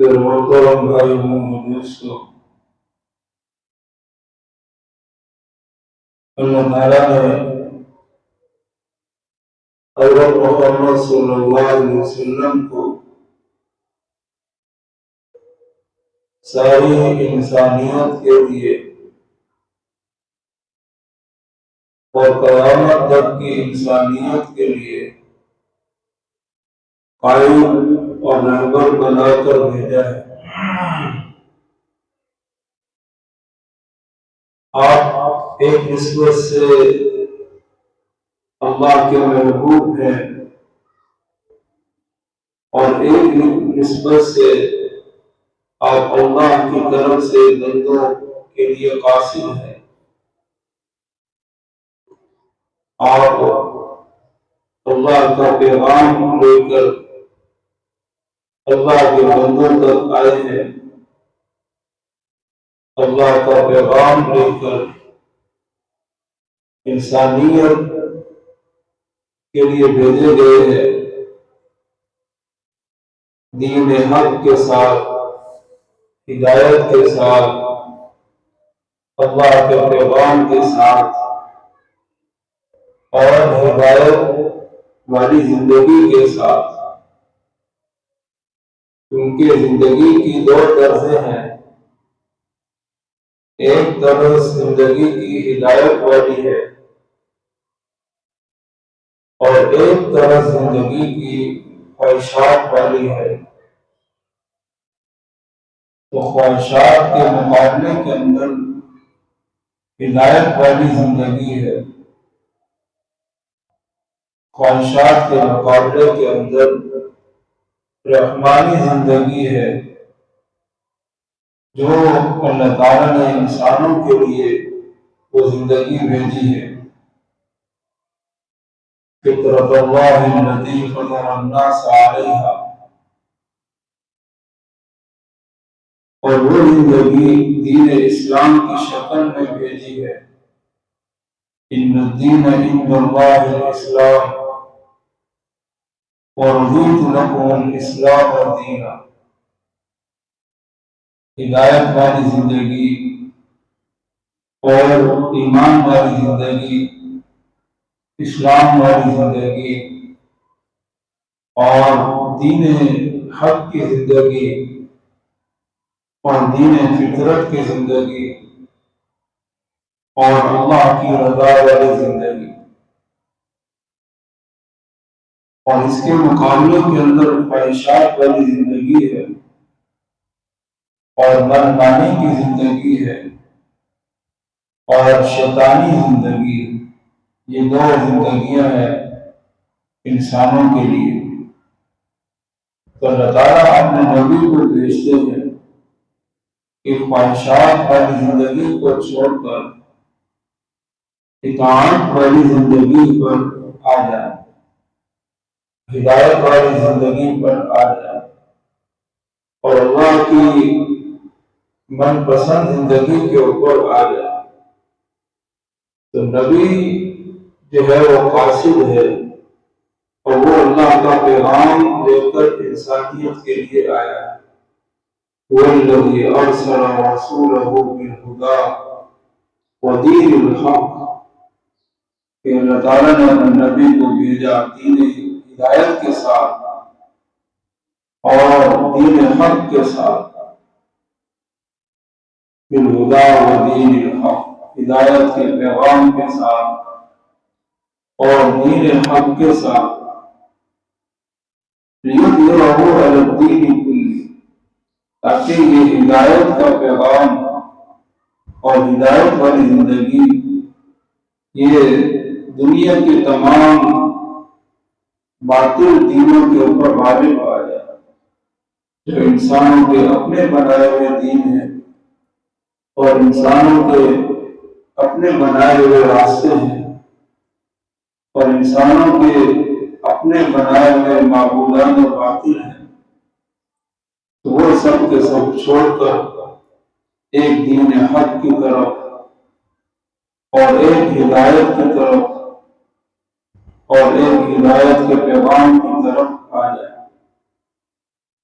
پھر محترم بھائی دوستوں، اللہ تعالیٰ نے حضرت محمد صلی اللہ علیہ وسلم کو ساری انسانیت کے لیے اور قیامت تک کی انسانیت کے لیے قائد اور رہبر بنا کر بھیجا ہے۔ آپ ایک نسبت سے اللہ کے محبوب ہیں اور ایک نسبت سے آپ اللہ کی طرف سے بندوں کے لیے قاصد ہیں۔ آپ اللہ کا پیغام لے کر اللہ کے بندوں تک آئے ہیں، اللہ کا پیغام لے کر انسانیت کے لیے بھیجے گئے ہیں، دین حق کے ساتھ، ہدایت کے ساتھ، اللہ کے پیغام کے ساتھ اور ہدایت والی زندگی کے ساتھ، کیونکہ زندگی کی دو طرزیں ہیں، ایک طرز زندگی کی ہدایت والی ہے اور ایک طرز زندگی کی خواہشات والی ہے۔ تو خواہشات کے مقابلے کے اندر ہدایت والی زندگی ہے، خواہشات کے مقابلے کے اندر رحمانی زندگی ہے، جو اللہ تعالیٰ نے انسانوں کے لیے وہ زندگی بھیجی ہے۔ فطرت اللہ التی فطر الناس علیہا، اور وہ زندگی دین اسلام کی شکل میں بھیجی ہے۔ ان الدین عند اللہ الاسلام ورضیت لکم الاسلام دینا۔ ہدایت والی زندگی اور ایمان والی زندگی، اسلام والی زندگی اور دین حق کی زندگی اور دین فطرت کی زندگی اور اللہ کی رضا والی زندگی، اور اس کے مقابلے کے اندر خواہشات والی زندگی ہے اور منمانی کی زندگی ہے اور شیطانی زندگی ہے۔ یہ دو زندگیاں ہیں انسانوں کے لیے۔ تو اللہ تعالیٰ اپنے نبی کو بھیجتے ہیں کہ خواہشات والی زندگی کو چھوڑ کر اطاعت والی زندگی پر آ جائے، ہدایت والی زندگی پر آ جائے اور اللہ کی من پسند زندگی کے اوپر آ جائے۔ تو نبی جو ہے وہ قاصد ہے اور وہ اللہ کا پیغام لے کر انسانیت کے لیے آیا ہے۔ وَالَّذِي أَرْسَلَ رَسُولَهُ بِالْهُدَىٰ وَدِينِ الْحَقِّ، کہ اللہ تعالیٰ نے اپنے نبی کو بھیجا دین ہدایت کے ساتھ اور دین حق کے ساتھ، بالہدیٰ ودین الحق، ہدایت کے پیغام کے ساتھ اور دین حق کے ساتھ، لِيُظْهِرَهُ عَلَى الدِّينِ كُلِّهِ، تاکہ یہ ہدایت کا پیغام اور ہدایت والی زندگی یہ دنیا کے تمام باطل دینوں کے اوپر غالب آ جائے، جو انسانوں کے اپنے بنائے ہوئے دین ہیں اور انسانوں کے اپنے بنائے ہوئے راستے ہیں اور انسانوں کے اپنے بنائے ہوئے معبودان باطل ہیں، تو وہ سب کے سب چھوڑ کر ایک دین حق کی طرف اور ایک ہدایت کی طرف اور ایک ہدایت کے پیغام کی طرف آ جائے۔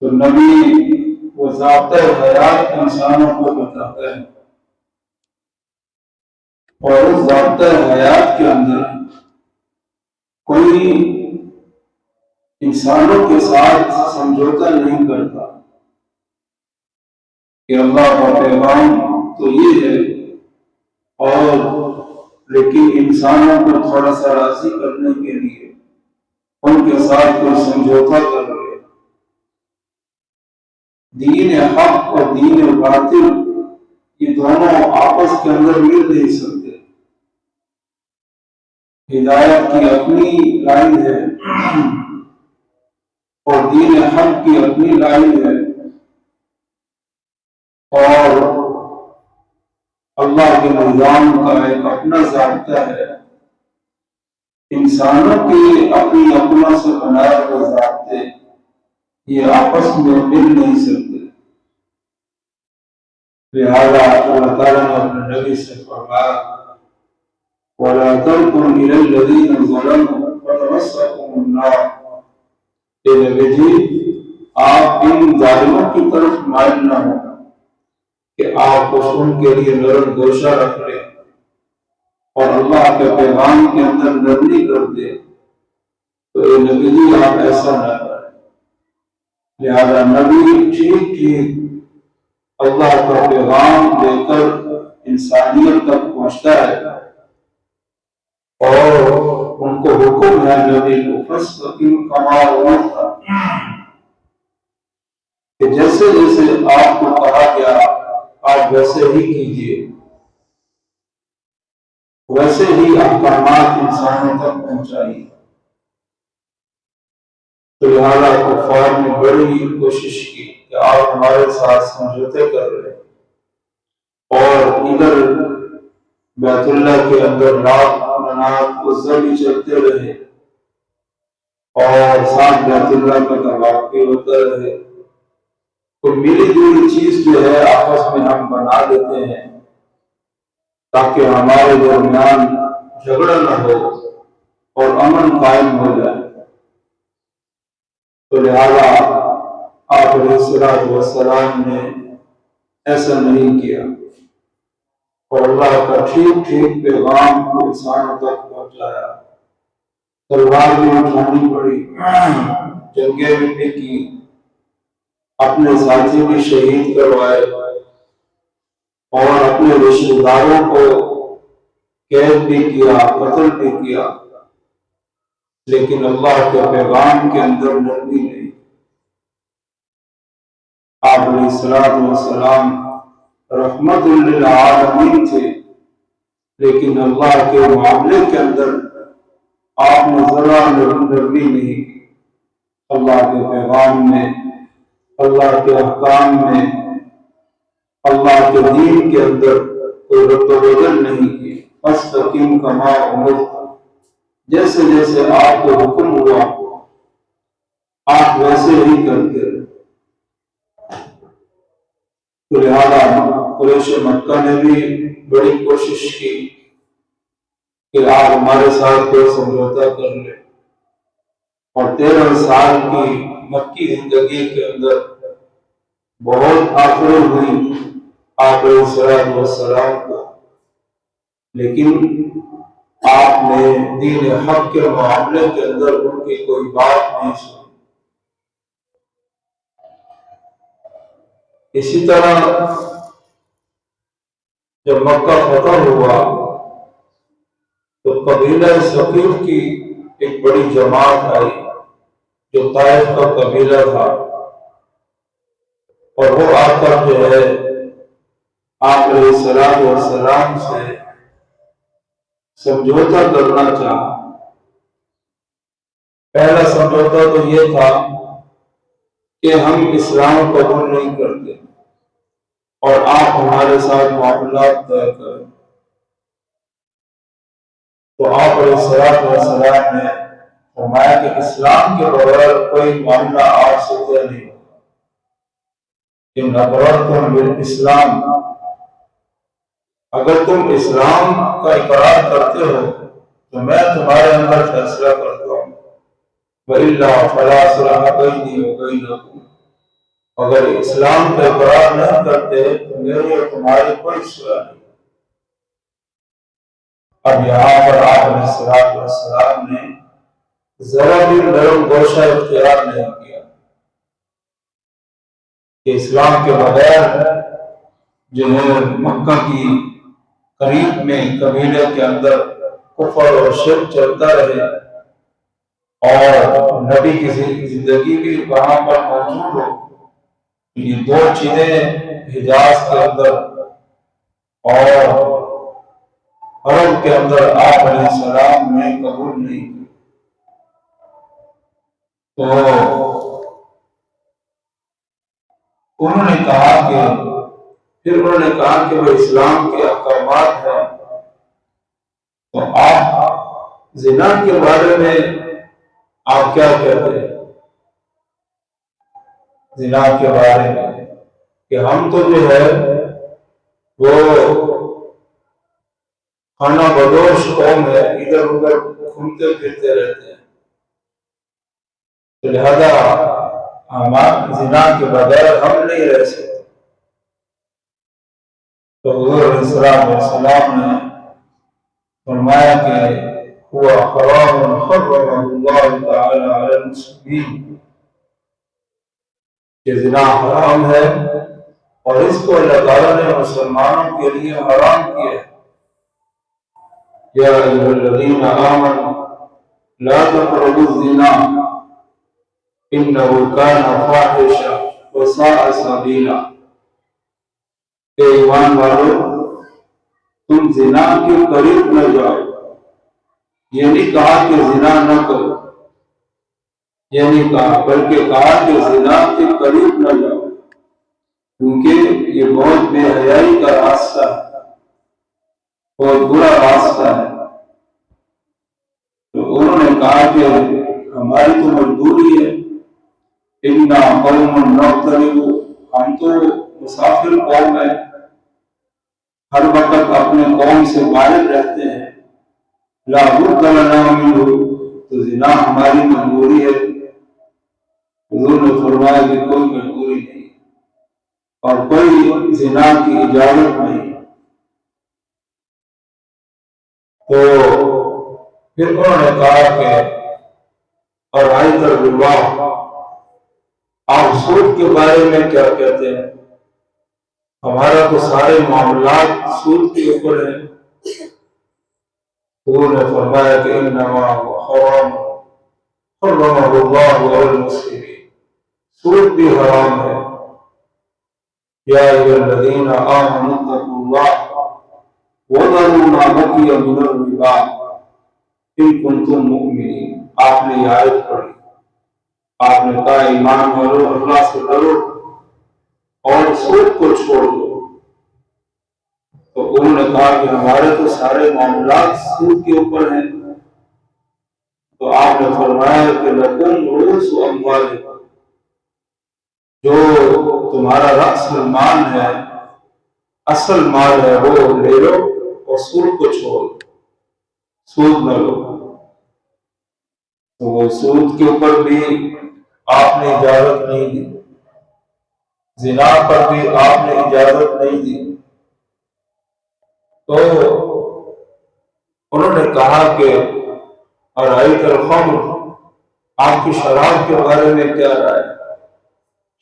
تو نبی وہ ضابطۂ حیات انسانوں کو بتاتا ہے، اور اس ضابطۂ حیات کے اندر کوئی انسانوں کے ساتھ سمجھوتا نہیں کرتا کہ اللہ کا پیغام تو یہ ہے، اور لیکن انسانوں کو تھوڑا سا راضی کرنے کے لیے ان کے ساتھ کوئی سمجھوتا کر رہے۔ دین حق اور دین باطل یہ دونوں آپس کے اندر مل نہیں سکتے۔ ہدایت کی اپنی لائن ہے اور دین حق کی اپنی لائن ہے، اور اللہ کے نظام کا ایک اپنا ضابطہ ہے۔ انسانوں کے اپنی اپنوں سے بنائے ہوئے ضابطے یہ آپس میں مل نہیں سکتے، لہذا اللہ تعالیٰ نے اپنے نبی سے فرمایا وَلَا تَرْكُنْ إِلَى الَّذِينَ ظَلَمُوا فَتَمَسَّكُمُ النَّارُ، اے نبی جی آپ ان ظالموں کی طرف مائل نہ ہوں کہ آپ ان کے لیے نرم گوشہ رکھ لیں اور اللہ کے پیغام کے اندر نرمی کر دے، تو اے نبی جی آپ ایسا نہ کریں۔ لہذا نبی ٹھیک ٹھیک اللہ کا پیغام لے کر انسانیت تک پہنچتا ہے، اور ان کو حکم ہے نبی کو فَاسْتَقِمْ كَمَا أُمِرْتَ، کہ جیسے جیسے آپ کو کہا گیا آپ ویسے ہی کیجیے، ویسے ہی احکامات انسانوں تک پہنچائیے۔ تو لہٰذا کفار نے بڑی کوشش کی کہ آپ ہمارے ساتھ سمجھوتے کر رہے، اور ادھر بیت اللہ کے اندر رات منات عزا بھی چلتے رہے، اور ساتھ بیت اللہ کا طواف بھی ہوتا رہے۔ تو ملی جلی چیز جو ہے آپس میں ہم بنا دیتے ہیں تاکہ ہمارے درمیان جھگڑا نہ ہو اور امن قائم ہو جائے۔ تو لہذا آپ علیہ السلام نے ایسا نہیں کیا، اور اللہ کا ٹھیک ٹھیک پیغام کو انسانوں تک پہنچایا۔ تلوار بھی اٹھانی پڑی، جنگیں بھی کی، اپنے ساتھی بھی شہید کروائے، اور اپنے رشتہ داروں کو قید بھی کیا، قتل بھی کیا، لیکن اللہ کے پیغام کے اندر نرمی نہیں۔ آپ علیہ السلام رحمت للعالمین تھے، لیکن اللہ کے معاملے کے اندر آپ نے ذرا نرمی نہیں کی۔ اللہ کے پیغام میں، اللہ کے احکام میں، اللہ کے دین کے اندر کوئی رد و بدل نہیں کی۔ فَاسْتَقِمْ كَمَا أُمِرْتَ، جیسے جیسے آپ کو حکم ہوا آپ ویسے ہی کرتے رہے۔ تو لہذا قریش مکہ نے بھی بڑی کوشش کی کہ آپ ہمارے ساتھ کوئی سمجھوتا کر لیں، اور 13 سال کی مکی زندگی کے اندر بہت آفریں ہوئی آپ علیہ السلام کو، لیکن آپ نے دین حق کے معاملے کے اندر ان کی کوئی بات نہیں سنی۔ اسی طرح جب مکہ فتح ہوا تو قبیلہ ثقیف کی ایک بڑی جماعت آئی جو طائف کا قبیلہ تھا، اور وہ آ کر جو ہے آپ علیہ السلام سے سمجھوتا کرنا چاہا۔ پہلا سمجھوتا تو یہ تھا کہ ہم اسلام قبول نہیں کرتے اور آپ ہمارے ساتھ معاملات طے کریں۔ تو آپ علیہ السلام نے فرمایا کہ اسلام کے بغیر کوئی معاملہ آپ سے طے نہیں ہوگا، ان اقررتم بالاسلام، اگر تم اسلام کا اقرار کرتے ہو تو میں تمہارے اندر فیصلہ کرتا ہوں، وَإِلَّا فَلَا صِلَحَ بَيْنِي وَبَيْنَكُمْ، اگر اسلام کا اقرار نہیں کرتے تو میری اور تمہاری کوئی صلح نہیں۔ اب یہاں پر آپ علیہ السلام نے ذرا بھی نرم گوشہ اختیار نہیں کیا کہ اسلام کے بغیر جو ہے مکہ کی قریب میں قبیلے کے اندر کفر اور شرک چلتا رہے اور نبی کی زندگی بھی وہاں پر موجود ہو۔ یہ دو چیزیں حجاز کے اندر اور عرب کے اندر آپ علیہ السلام نے قبول نہیں کی، تو انہوں نے کہا کہ وہ اسلام کے احکامات ہیں، تو آپ زنا کے بارے میں آپ کیا کہتے ہیں؟ زنا کے بارے میں کہ ہم تو جو ہے وہ خانہ بدوش قوم ہے، ادھر ادھر گھومتے پھرتے رہتے ہیں، تو لہذا زنا کے بغیر ہم نہیں رہ سکتے۔ تو حضور علیہ السلام نے فرمایا کہ ہوا حرام حرمہ اللہ تعالی علی المسلمین، کہ زنا حرام ہے اور اس کو اللہ تعالیٰ نے مسلمانوں کے لیے حرام کیا ہے۔ یا ایھا الذین آمنوا لا تقربوا الزنا انہ کان فاحشہ وساء سبیلا، کہ ایمان والو تم زنا کے قریب نہ جاؤ۔ یہ نہیں کہا کہ زنا نہ کرو، یہ نہیں کہا، بلکہ کہا کہ زنا کے قریب نہ جاؤ، کیونکہ یہ بہت بے حیائی کا راستہ ہے، بہت برا راستہ ہے۔ تو انہوں نے کہا کہ ہماری تو مجبوری ہے، اِنَّا قَوْمٌ نَغْتَرِبُ، ہم تو مسافر قوم ہیں، ہر وقت اپنے قوم سے باہر رہتے ہیں، لا بد لنا منہ، تو زنا ہماری مجبوری ہے۔ حضور نے فرمایا کہ کوئی مجبوری نہیں اور کوئی زنا کی اجازت نہیں۔ تو پھر انہوں نے کہا کہ اور آئیت الربا، آپ سود کے بارے میں کیا کہتے ہیں؟ ہمارا تو سارے معاملات سود کے اوپر ہیں۔ حضور نے فرمایا کہ انما حرام حرمہ اللہ علی المسلمین، سود بھی حرام ہے۔ یا ایھا الذین آمنوا اتقوا اللہ وذروا ما بقی من الربا ان کنتم مؤمنین۔ آپ نے یہ آیت پڑھی، آپ نے کہا ایمان والو اللہ سے ڈرو اور سود کو چھوڑ دو۔ تو انہوں نے کہا کہ ہمارے تو سارے معاملات سود کے اوپر ہیں۔ تو آپ نے فرمایا کہ لکم رؤوس اموالکم، جو تمہارا رأس المال ہے، اصل مال ہے، وہ لے لو اور سود کو چھوڑ دو، سود نہ لو۔ تو وہ سود کے اوپر بھی آپ نے اجازت نہیں دی، زنا پر بھی آپ نے اجازت نہیں دی۔ تو انہوں نے کہا کہ ارأیت الخمر، آپ کی شراب کے بارے میں کیا رائے؟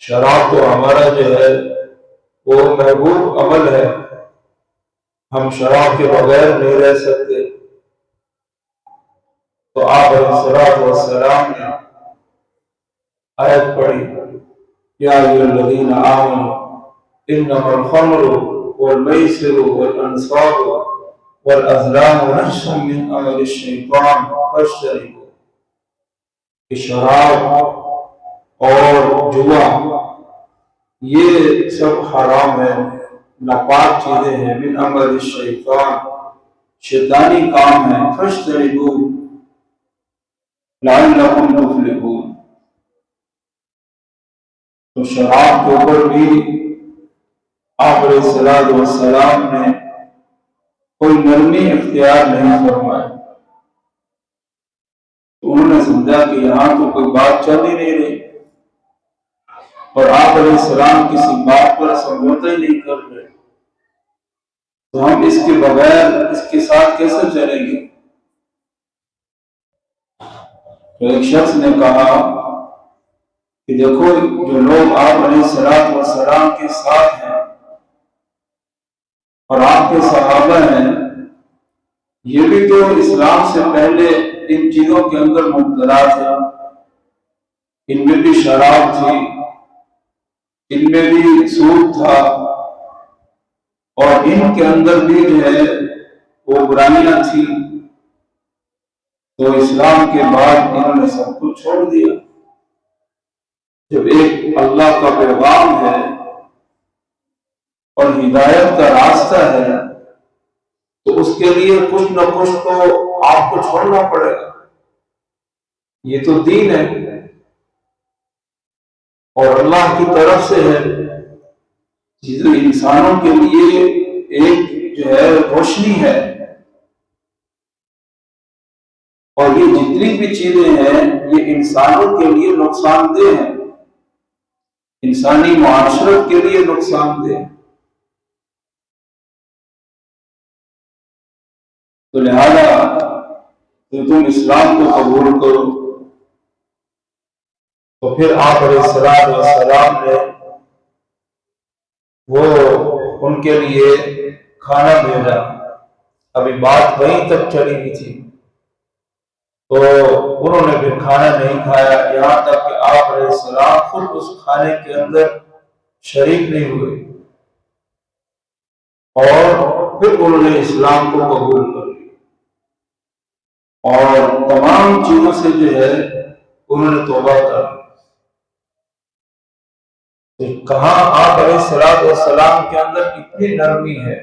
شراب تو ہمارا جو ہے وہ محبوب عمل ہے، ہم شراب کے بغیر نہیں رہ سکتے۔ تو آپ علیہ السلام نے آیت پڑھی، یا ایھا الذین آمنوا انما الخمر والمیسر والانصاب والازلام رجس من عمل الشیطان فاجتنبوہ، کہ شراب اور جوا یہ سب حرام ہے، ناپاک چیزیں ہیں، من عمل الشیطان، شیطانی کام ہے، فاجتنبوہ لعلکم تفلحون۔ تو شراب کے اوپر بھی آپ علیہ السلام نے کوئی نرمی اختیار نہیں فرمائی۔ تو انہوں نے سمجھا کہ یہاں تو کوئی بات چل ہی نہیں رہی، اور آپ علیہ السلام کسی بات پر سمجھوتا ہی نہیں کر رہے، تو ہم اس کے بغیر اس کے ساتھ کیسے چلیں گے؟ تو ایک شخص نے کہا کہ دیکھو، جو لوگ آپ علیہ السلام کے ساتھ ہیں اور آپ کے صحابہ ہیں، یہ بھی تو اسلام سے پہلے ان چیزوں کے اندر مبتلا تھے، ان میں بھی شراب تھی، ان میں بھی سود تھا، اور ان کے اندر بھی جو ہے وہ برائیاں تھی، تو اسلام کے بعد انہوں نے سب کچھ چھوڑ دیا۔ جب ایک اللہ کا پیغام ہے اور ہدایت کا راستہ ہے تو اس کے لیے کچھ نہ کچھ تو آپ کو چھوڑنا پڑے گا، یہ تو دین ہے اور اللہ کی طرف سے ہے، چیزیں انسانوں کے لیے ایک جو ہے روشنی ہے، اور یہ جتنی بھی چیزیں ہیں یہ انسانوں کے لیے نقصان دہ ہیں، انسانی معاشرت کے لیے نقصان دہ۔ تو لہذا تو تم اسلام کو قبول کرو۔ تو پھر آپ علیہ السلام نے وہ ان کے لیے کھانا بھیجا، ابھی بات وہیں تک چلی ہوئی تھی، تو انہوں نے پھر کھانا نہیں کھایا، یہاں تک کہ آپ علیہ السلام خود اس کھانے کے اندر شریک نہیں ہوئے، اور پھر انہوں نے اسلام کو قبول کر لیا، اور تمام چیزوں سے جو ہے انہوں نے توبہ کر لی۔ کہاں آپ علیہ السلام کے اندر اتنی نرمی ہے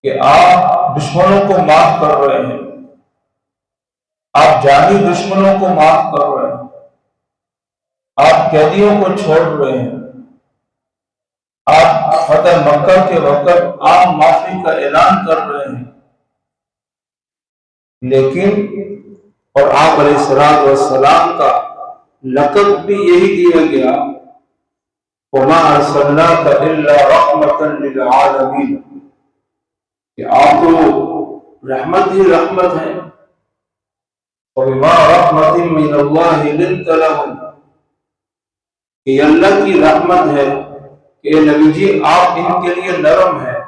کہ آپ دشمنوں کو معاف کر رہے ہیں، آپ جانی دشمنوں کو معاف کر رہے ہیں، آپ قیدیوں کو چھوڑ رہے ہیں، آپ فتح مکہ کے وقت عام معافی کا اعلان کر رہے ہیں، لیکن اور آپ علیہ السلام کا لقب بھی یہی دیا گیا، وَمَا أَرْسَلْنَاكَ إِلَّا رَحْمَةً لِلْعَالَمِينَ، کہ آپ تو رحمت ہی رحمت ہیں، وَبِمَا رَحْمَةٍ مِّنَ اللَّهِ لِنْتَ لَهُمْ، کہ یہ اللہ کی رحمت ہے کہ اے نبی جی آپ ان کے لیے نرم ہیں،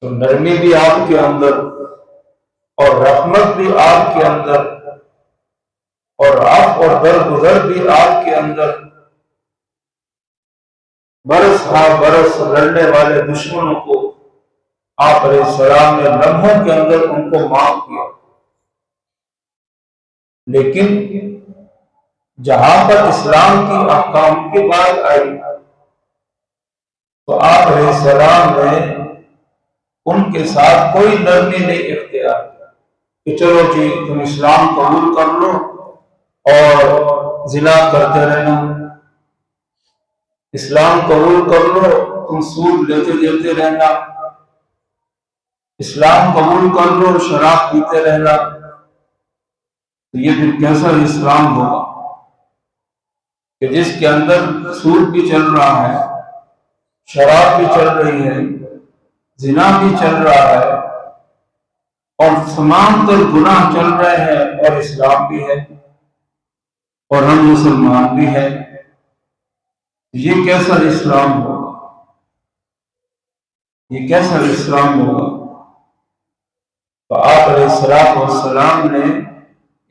تو نرمی بھی آپ کے اندر اور رحمت بھی آپ کے اندر اور آپ اور درگزر بھی آپ کے اندر، برس ہاں برس لڑنے والے دشمنوں کو آپ علیہ السلام نے لمحوں کے اندر ان کو معاف کیا۔ لیکن جہاں پر اسلام کی احکام کی بات آئی تو آپ علیہ السلام نے ان کے ساتھ کوئی نرمی نہیں اختیار کہ چلو جی تم اسلام قبول کر لو اور زنا کرتے رہنا، اسلام قبول کر لو تم سود لیتے دیتے رہنا، اسلام قبول کر لو شراب پیتے رہنا، تو یہ پھر کیسا اسلام ہوگا کہ جس کے اندر سود بھی چل رہا ہے، شراب بھی چل رہی ہے، زنا بھی چل رہا ہے، اور تمام تر گناہ چل رہے ہیں، اور اسلام بھی ہے اور ہم مسلمان بھی ہیں، یہ کیسا اسلام ہوگا؟ یہ کیسا اسلام ہوگا؟ تو آپ علیہ السلام نے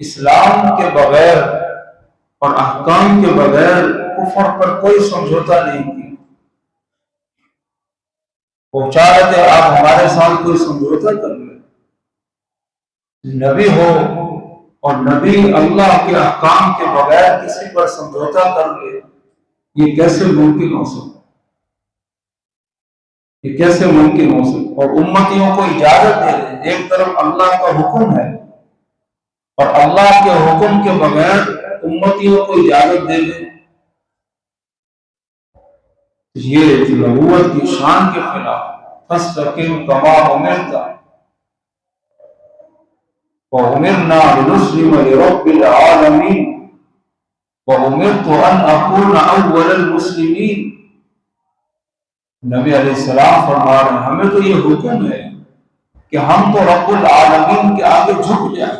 اسلام کے بغیر اور احکام کے بغیر کفر پر کوئی سمجھوتا نہیں کیا۔ وہ چاہ رہے تھے آپ ہمارے ساتھ کوئی سمجھوتا کر لیں، نبی ہو اور نبی اللہ کے احکام کے بغیر کسی پر سمجھوتا کر لے، یہ کیسے ممکن ہو سکتا؟ یہ کیسے ممکن ہو سکتا؟ اور امتیوں کو اجازت دے دیں، ایک طرف اللہ کا حکم ہے اور اللہ کے حکم کے بغیر امتیوں کو اجازت دے دیں، یہ نبوت کی شان کے خلاف۔ فَاسْتَقِمْ كَمَا أُمِرْتَ وَأُمِرْنَا لِنُسْلِمَ لِرَبِّ الْعَالَمِينَ، وَأُمِرْتُ أَنْ أَكُونَ أَوَّلَ الْمُسْلِمِينَ، نبی علیہ السلام فرما رہے ہیں ہمیں تو یہ حکم ہے کہ ہم تو رب العالمین کے آگے جھک جائیں،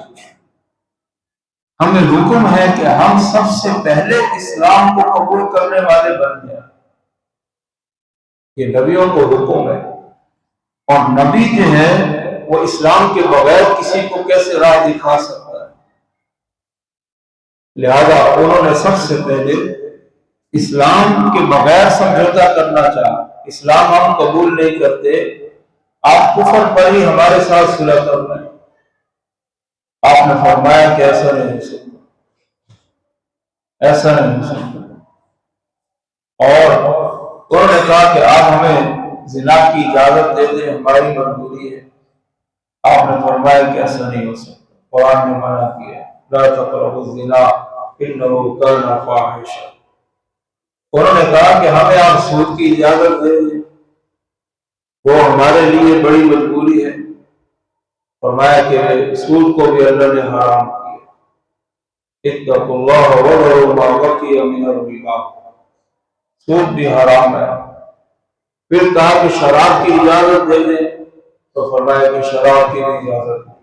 ہمیں حکم ہے کہ ہم سب سے پہلے اسلام کو قبول کرنے والے بن جائیں۔ یہ نبیوں کو حکم ہے، اور نبی جو ہے وہ اسلام کے بغیر کسی کو کیسے راہ دکھا سکتا ہے؟ لہذا انہوں نے سب سے پہلے اسلام کے بغیر سمجھوتا کرنا چاہا، اسلام ہم قبول نہیں کرتے، آپ کفر پر ہی ہمارے ساتھ صلح کر رہے ہیں۔ آپ نے فرمایا کہ ایسا نہیں ہو سکتا، ایسا نہیں ہو سکتا، اور انہوں نے کہا کہ آپ ہمیں زنا کی اجازت دے دیں، ہماری مجبوری ہے۔ آپ نے فرمایا کہ ایسا نہیں ہو سکتا، قرآن نے منع کیا لا تقربوا الزنا انہ کان فاحشہ۔ انہوں نے کہا کہ ہمیں آپ سود کی اجازت دے دیں، وہ ہمارے لیے بڑی مجبوری ہے۔ فرمایا کہ سود کو بھی اللہ نے حرام کیا، اتقوا اللہ وذروا ما بقی من الربا، سود بھی حرام ہے۔ پھر کہا کہ شراب کی اجازت دے دیں، تو فرمایا کہ شراب کی بھی اجازت نہیں۔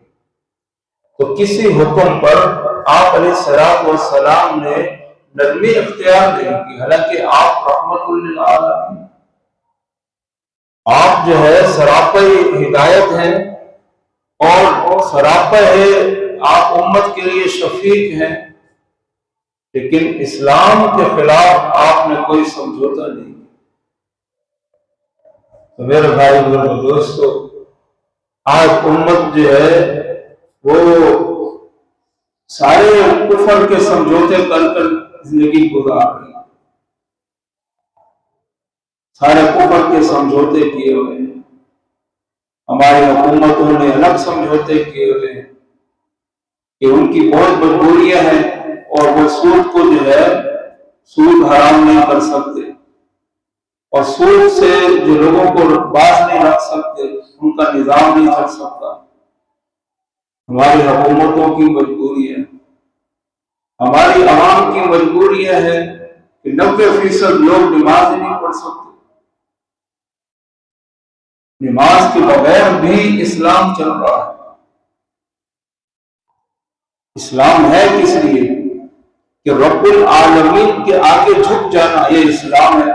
تو کسی حکم پر آپ علیہ السلام نے نرمی اختیار نہیں کی، حالانکہ آپ رحمت للعالمین، آپ جو ہے سراپا ہدایت ہیں، اور سراپا ہے آپ امت کے لیے شفیق ہیں، لیکن اسلام کے خلاف آپ نے کوئی سمجھوتا نہیں۔ تو میرے بھائی اور دوستو، آج امت جو ہے وہ سارے کفر کے سمجھوتے کر کر زندگی گزار رہی ہے، سارے کفر کے سمجھوتے کیے ہوئے ہیں، ہماری حکومتوں نے الگ سمجھوتے کیے ہوئے ہیں کہ ان کی بہت مجبوریاں ہیں، اور وہ سود کو جو ہے سود حرام نہیں کر سکتے، اور سود سے جو لوگوں کو باز نہیں رکھ سکتے، ان کا نظام نہیں چل سکتا۔ ہماری حکومتوں کی مجبوری ہے، ہماری عوام کی مجبوریاں ہیں کہ 90% لوگ نماز ہی نہیں پڑھ سکتے۔ نماز کے بغیر بھی اسلام چل رہا ہے۔ اسلام ہے کس لیے؟ کہ رب العالمین کے آگے جھک جانا، یہ اسلام ہے۔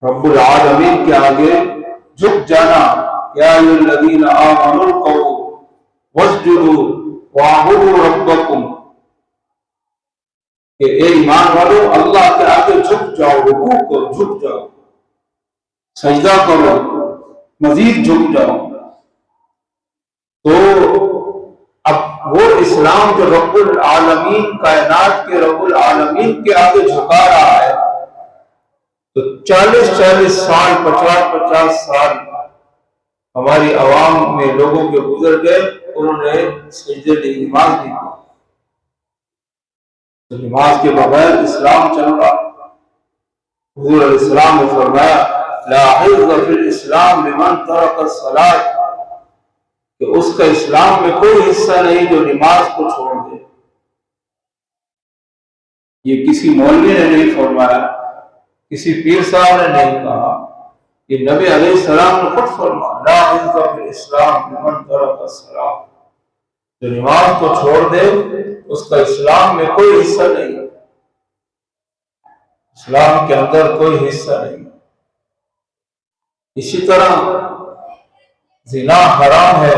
رب العالمین کے آگے جھک جانا، یا ایھا الذین آمنوا ارکعوا واسجدوا واعبدوا ربکم، کہ اے ایمان والو اللہ کے آگے جھک جاؤ، رکوع کرو، جھک جاؤ، سجدہ کرو، مزید جھک جاؤ۔ تو اب وہ اسلام جو رب العالمین، کائنات کے رب العالمین کے آگے جھکا رہا ہے، تو 40 سال 50 سال ہماری عوام میں لوگوں کے گزر گئے، انہوں نے سجدے نہیں، نماز نہیں کی۔ تو نماز کے بغیر اسلام چل رہا۔ حضور علیہ السلام نے فرمایا لا حظ فی الاسلام لمن ترک الصلاۃ، کہ اس کا اسلام میں کوئی حصہ نہیں جو نماز کو چھوڑ دے۔ یہ کسی مولوی نے نہیں فرمایا، کسی پیر صاحب نے نہیں کہا، یہ نبی علیہ السلام نے خود فرمایا لا حظ فی الاسلام لمن ترک الصلاۃ، جو نماز کو چھوڑ دے اس کا اسلام میں کوئی حصہ نہیں، اسلام کے اندر کوئی حصہ نہیں۔ اسی طرح زنا حرام ہے۔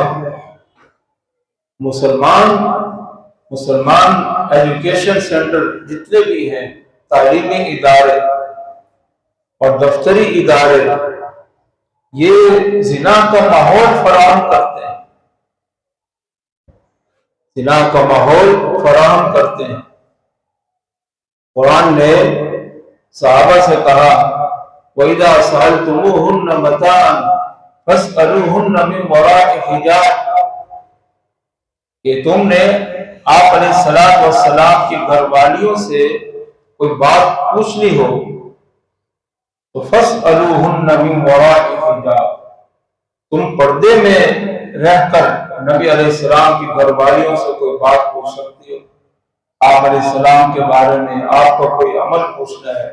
مسلمان ایجوکیشن سینٹر جتنے بھی ہیں، تعلیمی ادارے اور دفتری ادارے، یہ زنا کا ماحول فراہم کرتے ہیں، زنا کا ماحول فراہم کرتے ہیں۔ قرآن نے صحابہ سے کہا وَإِذَا سَأَلْتُمُوهُنَّ مَتَاعًا فَاسْأَلُوهُنَّ مِنْ وَرَاءِ حِجَابٍ، کہ تم نے آپ علیہ السلام کی گھر والیوں سے کوئی بات پوچھنی ہو تو فَاسْأَلُوهُنَّ مِنْ وَرَاءِ حِجَابٍ، تم پردے میں رہ کر نبی علیہ السلام کی گھر والیوں سے کوئی بات پوچھ سکتی ہو۔ آپ علیہ السلام کے بارے میں آپ کا کوئی عمل پوچھنا ہے،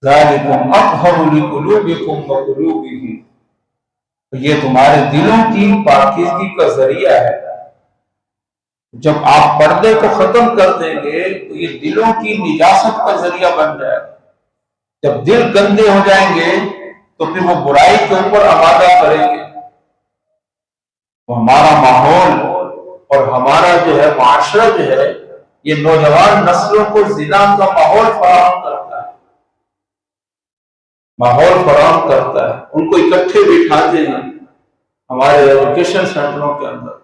ذالکم اطہر لقلوبکم وقلوبہم، یہ تمہارے دلوں کی پاکیزگی کا ذریعہ ہے۔ جب آپ پردے کو ختم کر دیں گے تو یہ دلوں کی نجاست کا ذریعہ بن جائے گا۔ جب دل گندے ہو جائیں گے تو پھر وہ برائی کے اوپر آمادہ کریں گے، تو ہمارا ماحول اور ہمارا جو ہے معاشرہ جو ہے یہ نوجوان نسلوں کو زنا کا ماحول فراہم کرتا ہے، ان کو اکٹھے بٹھاتے ہیں ہمارے ایجوکیشن سینٹروں کے اندر،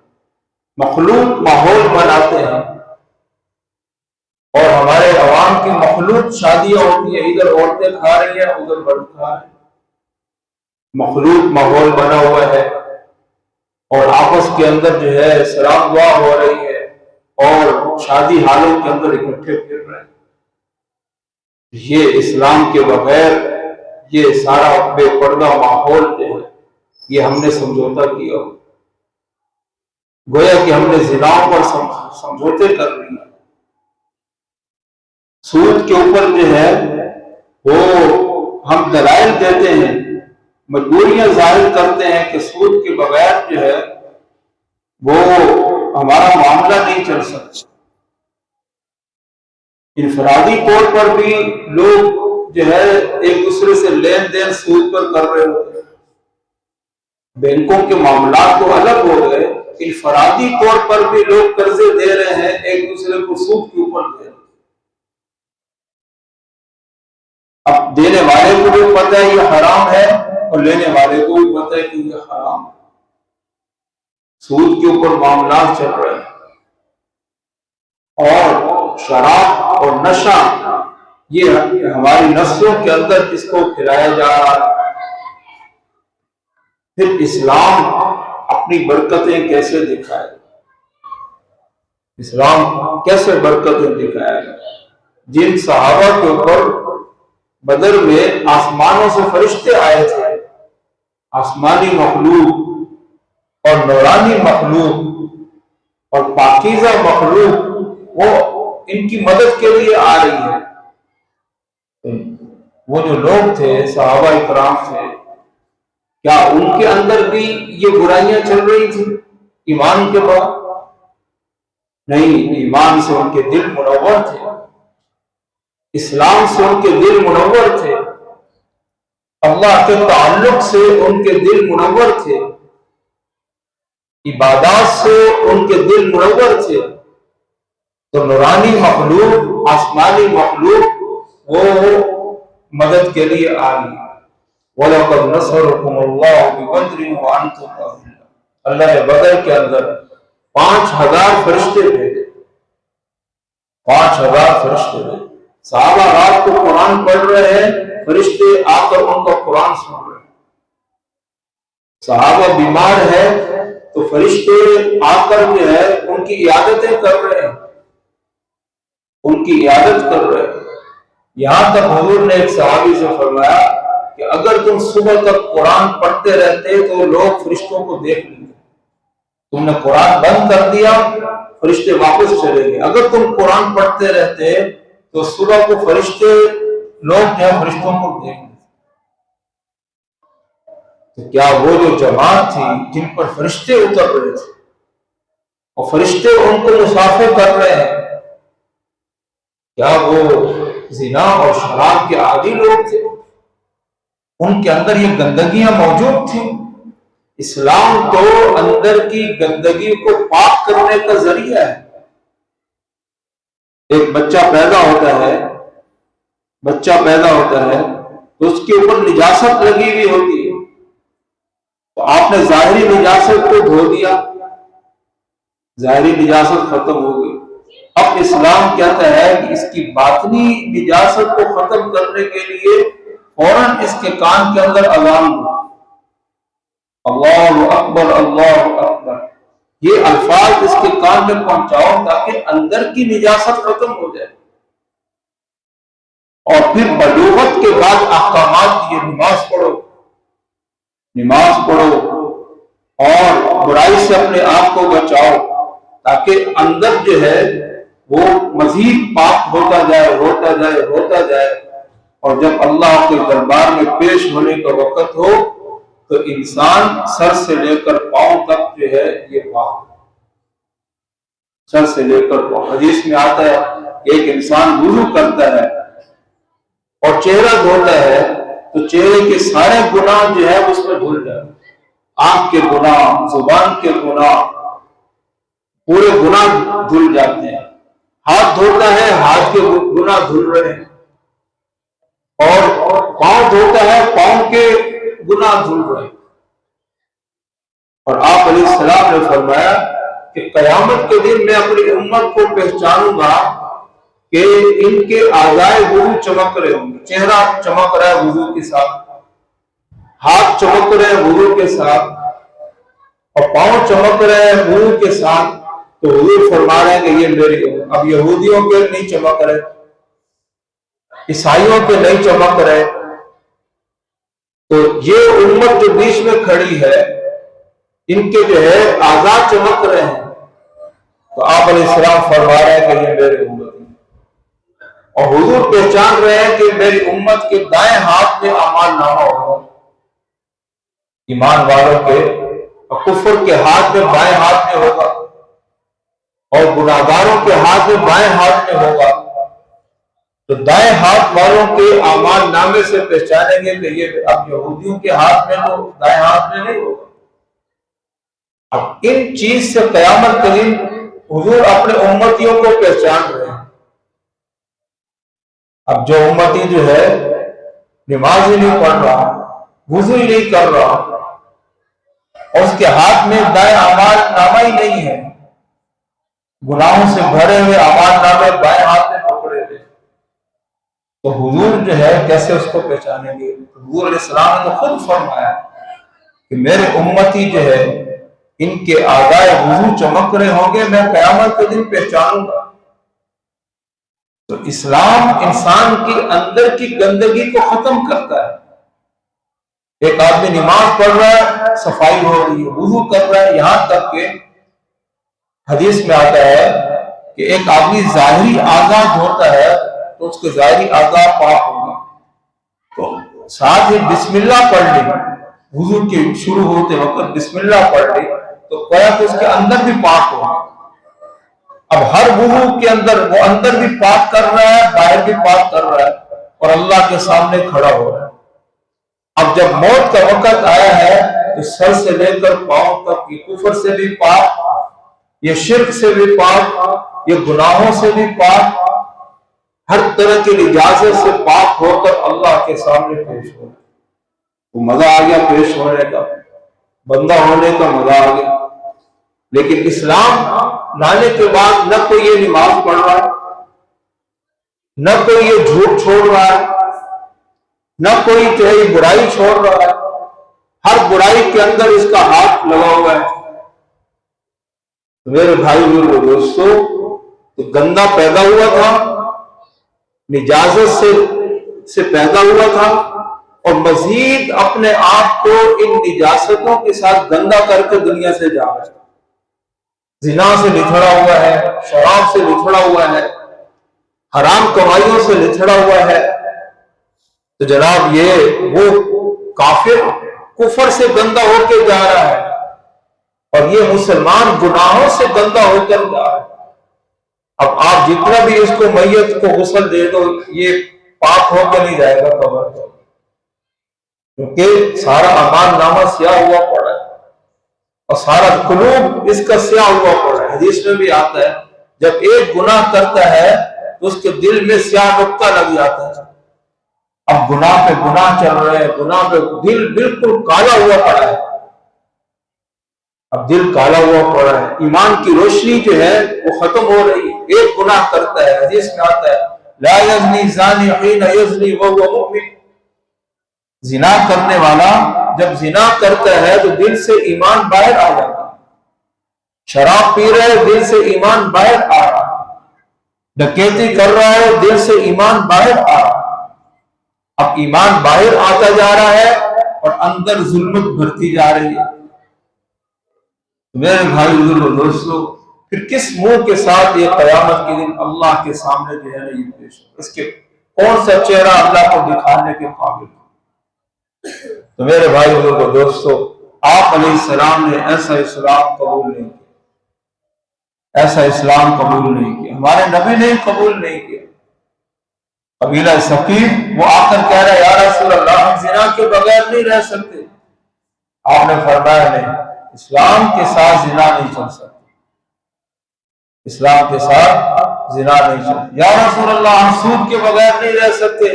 مخلوط ماحول بناتے ہیں، اور ہمارے عوام کی مخلوط شادیاں ہوتی ہیں، ادھر عورتیں کھا رہی ہیں ادھر مرد کھا رہے ہیں، مخلوط ماحول بنا ہوا ہے، اور آپس کے اندر جو ہے سلام دعا ہو رہی ہے اور شادی حالوں کے اندر اکٹھے پھر رہے ہیں۔ یہ اسلام کے بغیر یہ سارا بے پردہ ماحول جو ہے یہ ہم نے سمجھوتا کیا، گویا کہ ہم نے زناؤں پر سمجھوتے کر لی۔ سود کے اوپر جو ہے وہ ہم دلائل دیتے ہیں، مجبوریاں ظاہر کرتے ہیں کہ سود کے بغیر جو ہے وہ ہمارا معاملہ نہیں چل سکتا۔ انفرادی طور پر بھی لوگ جو ہے ایک دوسرے سے لین دین سود پر کر رہے ہوتے ہیں، بینکوں کے معاملات تو الگ ہو گئے، انفرادی طور پر بھی لوگ قرضے دے رہے ہیں ایک دوسرے کو سود کے اوپر دے رہے ہیں۔ اب دینے والے کو بھی پتہ ہے یہ حرام ہے اور لینے والے کو بھی پتہ ہے کہ یہ حرام ہے، سود کے اوپر معاملات چل رہے ہیں، اور شراب اور نشہ یہ ہماری نسلوں کے اندر اس کو کھلایا جا رہا ہے۔ پھر اسلام اپنی برکتیں کیسے دکھائے، اسلام کیسے برکتیں دکھائے؟ جن صحابہ کے اوپر بدر میں آسمانوں سے فرشتے آئے تھے، آسمانی مخلوق اور نورانی مخلوق اور پاکیزہ مخلوق، وہ ان کی مدد کے لیے آ رہی ہے۔ وہ جو لوگ تھے صحابہ اکرام تھے، کیا ان کے اندر بھی یہ برائیاں چل رہی تھی ایمان کے بعد؟ نہیں، ایمان سے ان کے دل منور تھے، اسلام سے ان کے دل منور تھے، اللہ کے تعلق سے ان کے دل منور تھے، عبادات سے ان کے دل منور تھے، تو نورانی مخلوق، آسمانی مخلوق وہ مدد کے لیے آ گئی۔ وَلَقَدْ نَصَرَكُمُ اللَّهُ بِبَدْرٍ وَأَنْتُمْ أَذِلَّةٌ، اللہ نے بدر کے اندر 5000 فرشتے بھیجے، 5000 فرشتے بھیجے۔ صحابہ رات کو قرآن پڑھ رہے ہیں، فرشتے آ کر ان کا قرآن سن رہے ہیں۔ صحابہ بیمار ہے تو فرشتے آ کر جو ہے ان کی عیادتیں کر رہے ہیں، ان کی عیادت کر رہے ہیں۔ یہاں تک حضور نے ایک صحابی سے فرمایا کہ اگر تم صبح تک قرآن پڑھتے رہتے تو لوگ فرشتوں کو دیکھ لیں گے، تم نے قرآن بند کر دیا فرشتے واپس چلے گئے، اگر تم قرآن پڑھتے رہتے تو صبح کو فرشتے لوگ جو ہے فرشتوں کو دیکھ لیں۔ تو کیا وہ جو جماعت تھی جن پر فرشتے اتر رہے تھے اور فرشتے ان کو مسافر کر رہے ہیں، کیا وہ زنا اور شراب کے عادی لوگ تھے؟ ان کے اندر یہ گندگیاں موجود تھیں۔ اسلام تو اندر کی گندگی کو پاک کرنے کا ذریعہ ہے۔ ایک بچہ پیدا ہوتا ہے تو اس کے اوپر نجاست لگی ہوئی ہوتی ہے، تو آپ نے ظاہری نجاست کو دھو دیا، ظاہری نجاست ختم ہو گئی۔ اب اسلام کہتا ہے کہ اس کی باطنی نجاست کو ختم کرنے کے لیے فوراً اس کے کان کے اندر اذان دو، اللہ اکبر اللہ اکبر، یہ الفاظ اس کے کان میں پہنچاؤ تاکہ اندر کی نجاست ختم ہو جائے۔ اور پھر بلوغت کے بعد احکامات یہ نماز پڑھو اور برائی سے اپنے آپ کو بچاؤ، تاکہ اندر جو ہے وہ مزید پاک ہوتا جائے ہوتا جائے ہوتا جائے، اور جب اللہ کے دربار میں پیش ہونے کا وقت ہو تو انسان سر سے لے کر پاؤں تک جو ہے یہ پاک، سر سے لے کر پاؤں۔ حدیث میں آتا ہے کہ ایک انسان وضو کرتا ہے اور چہرہ دھوتا ہے تو چہرے کے سارے گناہ جو ہے اس میں دھل جاتے، آنکھ کے گناہ، زبان کے گناہ، پورے گناہ دھل جاتے ہیں۔ ہاتھ دھوتا ہے، ہاتھ کے گناہ دھل رہے ہیں، اور پاؤں دھوتا ہے، پاؤں کے گناہ دھل رہے ہیں۔ اور آپ علیہ السلام نے فرمایا کہ قیامت کے دن میں اپنی امت کو پہچانوں گا کہ ان کے اعضائے وضو چمک رہے ہوں گے، چہرہ چمک رہا ہے وضو کے ساتھ، ہاتھ چمک رہے ہیں وضو کے ساتھ، اور پاؤں چمک رہے ہیں وضو کے ساتھ، تو حضور فرما رہے ہیں کہ یہ میری امت۔ اب یہودیوں کے نہیں چمک رہے، عیسائیوں کے نہیں چمک رہے، تو یہ امت جو بیچ میں کھڑی ہے ان کے جو ہے اعضاء چمک رہے ہیں، تو آپ علیہ السلام فرما رہے ہیں کہ یہ میری امت ہے۔ اور حضور پہچان رہے ہیں کہ میری امت کے دائیں ہاتھ میں اعمال نامہ ہوگا، ایمان والوں کے، اور کفر کے ہاتھ میں بائیں ہاتھ میں ہوگا، اور گناہگاروں کے ہاتھ میں بائیں ہاتھ میں ہوگا۔ تو دائیں ہاتھ والوں کے اعمال نامے سے پہچانیں گے کہ یہ اب یہودیوں کے ہاتھ میں تو دائیں ہاتھ میں نہیں ہوگا۔ اب ان چیز سے قیامت کے دن حضور اپنے امتیوں کو پہچان رہے ہیں۔ اب جو امتی جو ہے نماز ہی نہیں پڑھ رہا، وضو ہی نہیں کر رہا، اور اس کے ہاتھ میں دائیں اعمال نامہ ہی نہیں ہے، گناہوں سے بھرے ہوئے اعمال نامے بائیں ہاتھ میں پکڑے ہوئے، تو حضور جو ہے کیسے اس کو پہچانیں گے؟ حضور علیہ السلام نے خود فرمایا کہ میرے امتی جو ہے ان کے اعضائے وضو چمک رہے ہوں گے، میں قیامت کے دن پہچانوں گا۔ تو اسلام انسان کی اندر کی گندگی کو ختم کرتا ہے۔ ایک آدمی نماز پڑھ رہا ہے، صفائی ہو رہی ہے، وضو کر رہا ہے، یہاں تک کہ حدیث میں آتا ہے کہ ایک آدمی ظاہری اعضاء دھوتا ہے تو اس کے ظاہری اعضاء پاک ہوگا، تو ساتھ ہی بسم اللہ پڑھ لی، وضو کے شروع ہوتے وقت بسم اللہ پڑھ لی تو گویا کہ اس کے اندر بھی پاک ہوگا۔ اب ہر وضو کے اندر وہ اندر بھی پاک کر رہا ہے، باہر بھی پاک کر رہا ہے، اور اللہ کے سامنے کھڑا ہو رہا ہے۔ اب جب موت کا وقت آیا ہے تو سر سے لے کر پاؤں تک یہ کفر سے بھی پاک، یہ شرک سے بھی پاک، یہ گناہوں سے بھی پاک، ہر طرح کی نجاست سے پاک ہو کر اللہ کے سامنے پیش ہو۔ تو مزہ آ گیا پیش ہونے کا، بندہ ہونے کا مزہ آ گیا۔ لیکن اسلام لانے کے بعد نہ کوئی یہ نماز پڑھ رہا ہے، نہ کوئی یہ جھوٹ چھوڑ رہا ہے، نہ کوئی جو ہے یہ برائی چھوڑ رہا ہے، ہر برائی کے اندر اس کا ہاتھ لگا ہوا ہے۔ میرے بھائی اور دوستو، تو گندا پیدا ہوا تھا، نجاست سے پیدا ہوا تھا، اور مزید اپنے آپ کو ان نجاستوں کے ساتھ گندا کر کے دنیا سے جا رہا ہے۔ زنا سے لتھڑا ہوا ہے، شراب سے لتھڑا ہوا ہے، حرام کمائیوں سے لتھڑا ہوا ہے، تو جناب یہ وہ کافر کفر سے گندا ہو کے جا رہا ہے، اور یہ مسلمان گناہوں سے گندا ہو کر جا رہا ہے۔ اب آپ جتنا بھی اس کو میت کو غسل دے دو، یہ پاک ہو کے نہیں جائے گا قبر کو، کیونکہ سارا اعمال نامہ سیاہ ہوا پڑا ہے، اور سارا قلوب اس کا سیاہ ہوا پڑا ہے۔ حدیث میں بھی آتا ہے جب ایک گناہ کرتا ہے تو اس کے دل میں سیاہ نقطہ لگ جاتا ہے۔ اب گناہ پہ گناہ چل رہے ہیں، گناہ پہ دل بالکل کالا ہوا پڑا ہے، اب دل کالا ہوا پڑا ہے، ایمان کی روشنی جو ہے وہ ختم ہو رہی ہے۔ ایک گناہ کرتا ہے، حدیث میں آتا ہے لا یزنی زانی حین یزنی وهو مؤمن، زنا کرنے والا جب زنا کرتا ہے تو دل سے ایمان باہر آ جاتا ہے، شراب پی رہا ہے دل سے ایمان باہر آ رہا ہے، ڈکیتی کر رہا ہے دل سے ایمان باہر آ رہا ہے۔ اب ایمان باہر آتا جا رہا ہے اور اندر ظلمت بڑھتی جا رہی ہے۔ میرے بھائی اور دوستو، پھر کس منہ کے ساتھ یہ قیامت کے دن اللہ کے سامنے جو ہے نا یہ پیش ہو، اس کے کون سا چہرہ اللہ کو دکھانے کے قابل ہو؟ تو میرے بھائی بزرگوں دوستو، آپ علیہ السلام نے ایسا اسلام قبول نہیں کیا، ایسا اسلام قبول نہیں کیا، ہمارے نبی نے قبول نہیں کیا۔ قبیلہ ثقیف وہ آ کر کہہ رہا ہے یا رسول اللہ ہم زنا کے بغیر نہیں رہ سکتے۔ آپ نے فرمایا نہیں، اسلام کے ساتھ زنا نہیں چل سکتا، اسلام کے ساتھ زنا نہیں چل۔ یا رسول اللہ ہم سود کے بغیر نہیں رہ سکتے۔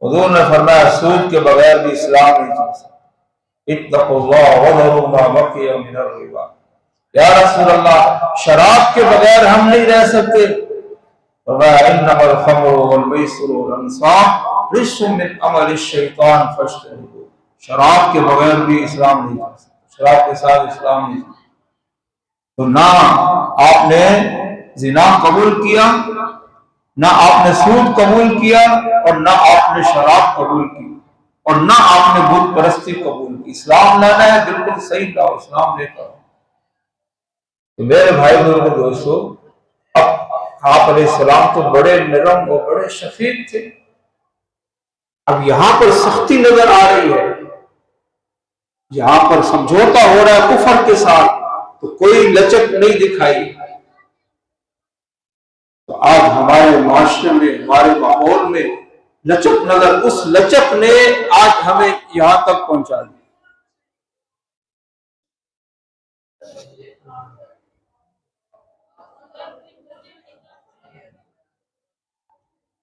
حضور نے فرمایا سود کے بغیر بھی اسلام نہیں چل سکتا۔ اتقوا اللہ وذروا ما بقی من الربا، یا رسول اللہ شراب کے بغیر ہم نہیں رہ سکتے۔ فرمایا انما الخمر والمیسر والانصاب رجس من عمل الشیطان فاجتنبوہ، شراب کے بغیر بھی اسلام نہیں چل سکتا، شراب کے ساتھ اسلام نہیں چل سکتا۔ تو نہ آپ نے زنا قبول کیا، نہ آپ نے سود قبول کیا، اور نہ آپ نے شراب قبول کی، اور نہ آپ نے بت پرستی قبول کی۔ اسلام لانا ہے بالکل صحیح لاؤ، اسلام لے کر۔ تو میرے بھائی بزرگوں دوستو، اب آپ علیہ السلام تو بڑے نرم اور بڑے شفیق تھے، اب یہاں پر سختی نظر آ رہی ہے، یہاں پر سمجھوتا ہو رہا ہے کفر کے ساتھ، تو کوئی لچک نہیں دکھائی۔ تو آج ہمارے معاشرے میں، ہمارے ماحول میں لچک نظر، اس لچک نے آج ہمیں یہاں تک پہنچا دیا۔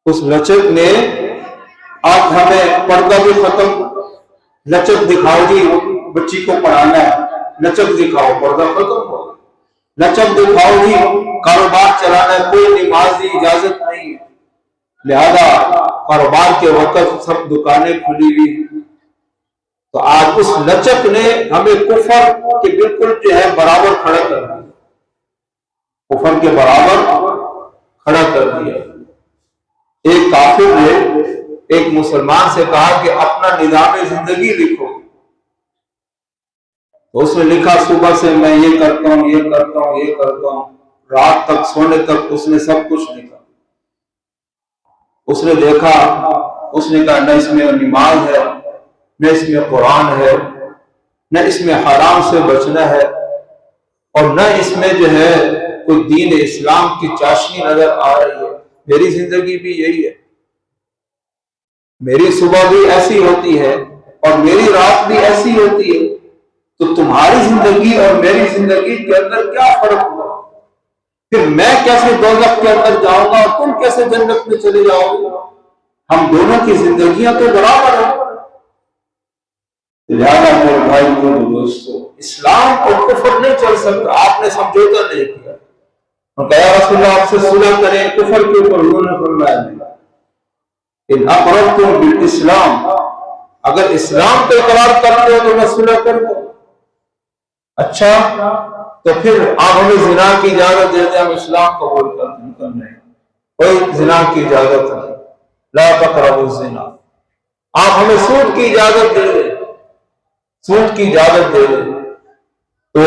اس لچک نے آج ہمیں پردہ بھی ختم، لچک دکھاؤ جی بچی کو پڑھانا ہے، لچک دکھاؤ پردہ ختم ہو، لچک دکھاؤ جی کاروبار چلانا ہے، کوئی نماز کی اجازت نہیں ہے، لہذا کاروبار کے وقت سب دکانیں کھلی ہوئی۔ تو آج اس لچک نے ہمیں کفر کے بالکل جو ہے برابر کھڑا کر دیا، کفر کے برابر کھڑا کر دیا۔ ایک کافر نے ایک مسلمان سے کہا کہ اپنا نظام زندگی لکھو، تو اس نے لکھا صبح سے میں یہ کرتا ہوں، یہ کرتا ہوں، یہ کرتا ہوں، رات تک سونے تک اس نے سب کچھ لکھا۔ اس نے دیکھا، اس نے کہا نہ اس میں نماز ہے، نہ اس میں قرآن ہے، نہ اس میں حرام سے بچنا ہے، اور نہ اس میں جو ہے کوئی دین اسلام کی چاشنی نظر آ رہی ہے۔ میری زندگی بھی یہی ہے، میری صبح بھی ایسی ہوتی ہے اور میری رات بھی ایسی ہوتی ہے، تو تمہاری زندگی اور میری زندگی کے اندر کیا فرق ہوا؟ پھر میں کیسے دوزخ کے اندر جاؤں گا اور تم کیسے جنت میں چلے جاؤ گے؟ ہم دونوں کی زندگیاں تو برابر ہیں۔ لہٰذا میرے بھائی اور دوستو، اسلام اور کفر نہیں چل سکتا۔ آپ نے سمجھوتا نہیں کیا، کہا رسول اللہ آپ سے صلح کریں کفر کے اوپر، انہوں نے فرمایا نہیں، ان اقررتم بالاسلام، اگر اسلام پہ اقرار کرتے ہو تو میں صلح کر دوں۔ اچھا تو پھر آپ ہمیں زنا کی اجازت دے دیں، ہم اسلام قبول کرتے ہیں، کوئی زنا کی اجازت نہیں، لا تقربوا الزنا۔ آپ ہمیں سود کی اجازت دے دیں، سود کی اجازت دے دیں، تو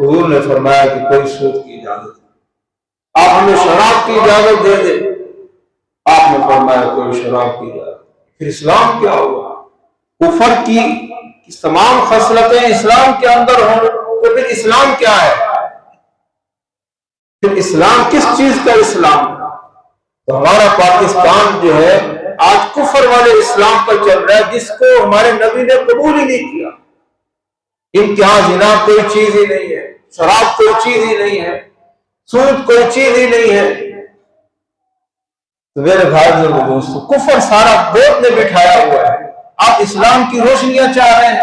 حضور نے فرمایا کہ کوئی سود کی اجازت نہیں۔ آپ ہمیں شراب کی اجازت دے دیں، آپ نے فرمایا کوئی شراب کی اجازت۔ پھر اسلام کیا ہوا؟ کفر کی تمام خصلتیں اسلام کے اندر ہوں تو پھر اسلام کیا ہے؟ پھر اسلام کس چیز کا اسلام؟ تو ہمارا پاکستان جو ہے آج کفر والے اسلام پر چل رہا ہے، جس کو ہمارے نبی نے قبول ہی نہیں کیا۔ ان کے ہاں زنا کوئی چیز ہی نہیں ہے، شراب کوئی چیز ہی نہیں ہے، سود کوئی چیز ہی نہیں ہے۔ تو میرے بھائی اور دوستو، کفر سارا گود نے بٹھایا ہوا ہے۔ آپ اسلام کی روشنیاں چاہ رہے ہیں،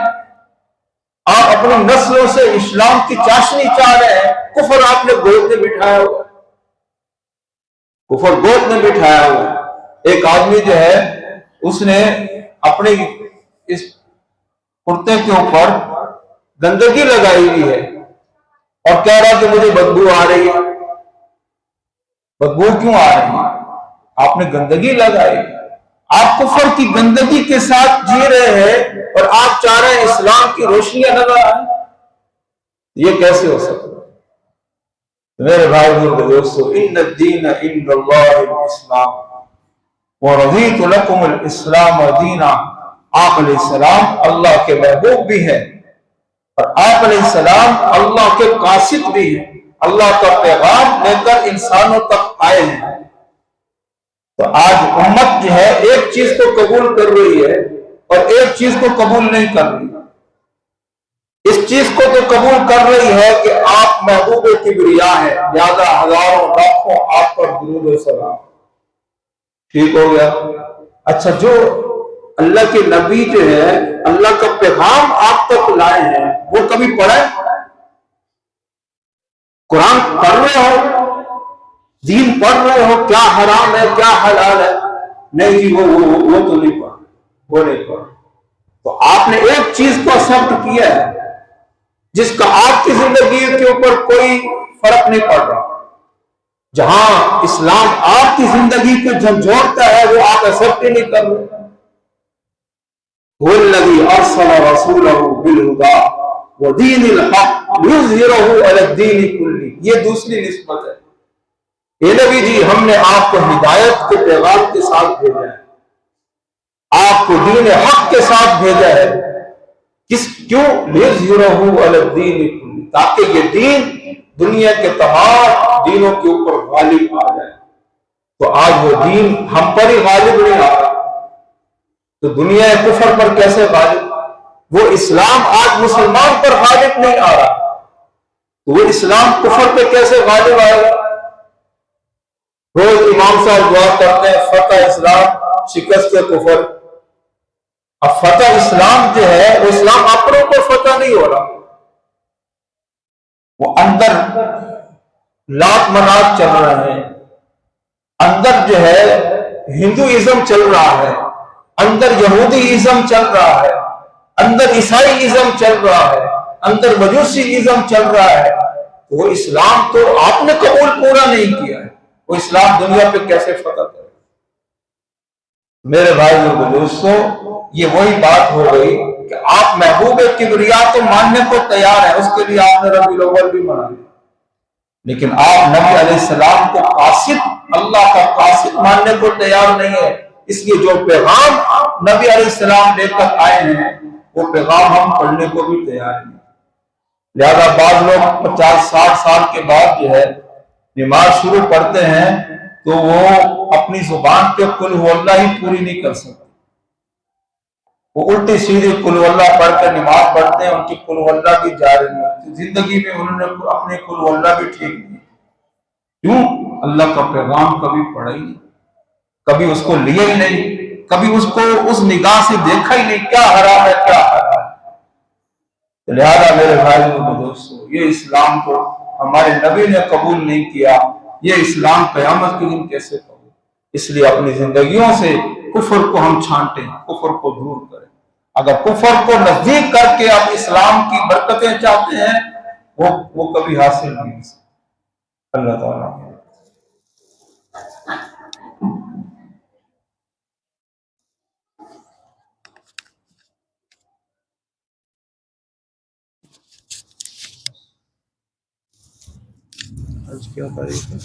آپ اپنی نسلوں سے اسلام کی چاشنی چاہ رہے ہیں، کفر آپ نے گود نے بٹھایا ہوا ہے، کفر گود نے بٹھایا ہوا ہے۔ ایک آدمی جو ہے اس نے اپنی اس کرتے کے اوپر گندگی لگائی ہوئی ہے اور کہہ رہا کہ مجھے بدبو آ رہی ہے۔ بدبو کیوں آ رہی ہے؟ آپ نے گندگی لگائی، آپ کفر کی گندگی کے ساتھ جی رہے ہیں اور آپ چاہ رہے ہیں اسلام کی روشنیاں نظر آئیں، یہ کیسے ہو سکتا ہے؟ میرے بھائی اور دوستو، ان الدین عند اللہ الاسلام ورضیت لکم الاسلام دینا، آپ علیہ السلام اللہ کے محبوب بھی ہے اور آپ علیہ السلام اللہ کے قاصد بھی ہیں، اللہ کا پیغام لے کر انسانوں تک آئے ہیں۔ تو آج امت جو ہے ایک چیز کو قبول کر رہی ہے اور ایک چیز کو قبول نہیں کر رہی۔ اس چیز کو تو قبول کر رہی ہے کہ آپ محبوب کبریا ہے، لہذا ہزاروں لاکھوں آپ پر درود و سلام، ٹھیک ہو گیا۔ اچھا، جو اللہ کے نبی جو ہے اللہ کا پیغام آپ تک لائے ہیں، وہ کبھی پڑھے؟ قرآن پڑھ رہے ہو، دین پڑھ رہے ہو، کیا حرام ہے کیا حلال ہے؟ نہیں جی، وہ تو نہیں پڑھ، وہ نہیں پڑھ۔ تو آپ نے ایک چیز کو ایکسپٹ کیا ہے جس کا آپ کی زندگی کے اوپر کوئی فرق نہیں پڑ رہا۔ جہاں اسلام آپ کی زندگی کو جھنجھوڑتا ہے وہ آپ ایکسپٹ ہی نہیں کر رہے۔ وَالَّذِي أَرْسَلَ رَسُولَهُ بِالْهُدَىٰ وَدِينِ الْحَقِّ لِيُظْهِرَهُ عَلَى الدِّينِ كُلِّهِ، یہ دوسری نسبت ہے۔ اے نبی جی، ہم نے آپ کو ہدایت کے پیغام کے ساتھ بھیجا ہے، آپ کو دین حق کے ساتھ بھیجا ہے۔ کیوں؟ لِيُظْهِرَهُ عَلَى الدِّينِ كُلِّهِ، تاکہ یہ دین دنیا کے تمام دینوں کے اوپر غالب آ جائے۔ تو آج وہ دین ہم پر ہی غالب نہیں آ رہا تو دنیا کفر پر کیسے غالب؟ وہ اسلام آج مسلمان پر غالب نہیں آ رہا تو وہ اسلام کفر پہ کیسے غالب آئے گا؟ روز امام صاحب دعا کرتے ہیں فتح اسلام شکست کفر۔ اب فتح اسلام جو ہے وہ اسلام اپنوں کو فتح نہیں ہو رہا، وہ اندر لات منات چل رہے ہیں، اندر جو ہے ہندوازم چل رہا ہے، اندر یہودی ازم چل رہا ہے، اندر عیسائی ازم چل رہا ہے، اندر مجوسی ازم چل رہا ہے۔ وہ اسلام تو آپ نے قبول پورا نہیں کیا ہے، وہ اسلام دنیا پہ کیسے فتح کرے؟ میرے بھائی اور دوستو، یہ وہی بات ہو گئی کہ آپ محبوب کبریا تو ماننے کو تیار ہیں، اس کے لیے آپ نے ربیع الاول بھی منا لیا، لیکن آپ نبی علیہ السلام کو قاصد، اللہ کا قاصد ماننے کو تیار نہیں ہے۔ اس لیے جو پیغام نبی علیہ السلام لے کر آئے ہیں وہ پیغام ہم پڑھنے کو بھی تیار نہیں۔ لہذا بعض لوگ 50-60 سال کے بعد جو ہے نماز شروع پڑھتے ہیں تو وہ اپنی زبان پہ قل هو اللہ ہی پوری نہیں کر سکتے، وہ الٹی سیدھی قل هو اللہ پڑھ کر نماز پڑھتے ہیں، ان کی قل هو اللہ بھی جاری نہیں ہوتی، زندگی میں انہوں نے اپنے قل هو اللہ بھی ٹھیک نہیں۔ کیوں؟ اللہ کا پیغام کبھی پڑھا ہی نہیں، کبھی اس کو لیا ہی نہیں، کبھی اس کو اس نگاہ سے دیکھا ہی نہیں، کیا حرام ہے کیا حلال ہے۔ لہذا میرے بھائیوں اور دوستو، یہ اسلام کو ہمارے نبی نے قبول نہیں کیا، یہ اسلام قیامت کے دن کیسے قبول؟ اس لیے اپنی زندگیوں سے کفر کو ہم چھانٹیں، کفر کو دور کریں۔ اگر کفر کو نزدیک کر کے آپ اسلام کی برکتیں چاہتے ہیں وہ کبھی حاصل نہیں ہو سکتی۔ اللہ تعالیٰ آج کیا تاریخ ہے؟